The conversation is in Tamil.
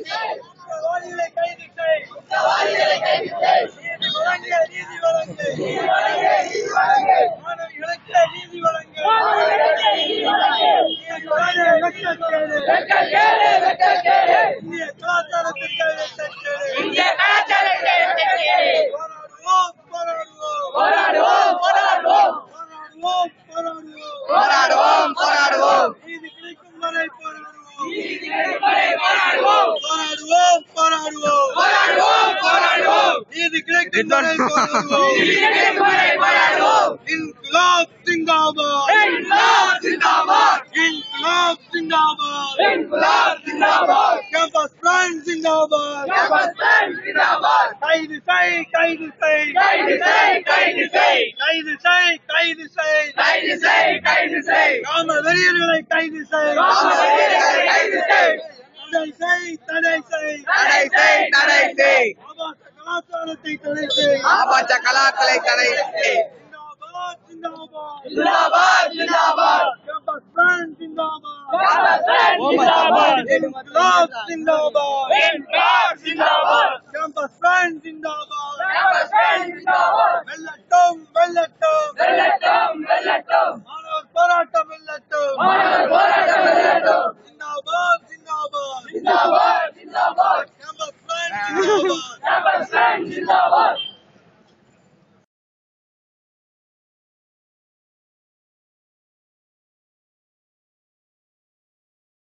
குற்றவாளிகளை கைது செய். நீதி வழங்கு, நீதி வழங்கு. மாணவிகளுக்கு நீதி வழங்கு. இந்திய கலாச்சாரத்திற்கு வெட்கக்கேடு. போராடுவோம், போராடுவோம். போராடுவோம். நீதி கிடைக்கும் வரை போராடுவோம். நீதி கிடைக்கும் வரை போராடுவோம். இன்குலாப் ஜிந்தாபாத். கேம்பஸ் பிராண்ட் ஜிந்தாபாத். கைது செய். காம வெறியர்களை கைது செய். தடை செய். ஆபாச கலாச்சாரத்தை தடை செய். ஜிந்தாபாத். கேம்பஸ் பிராண்ட் ஜிந்தாபாத். கேம்பஸ் பிராண்ட் ஜிந்தாபாத். வெல்லட்டும். மாணவர் போராட்டம் வெல்லட்டும். ஜிந்தாபாத். Campus Front zindabad.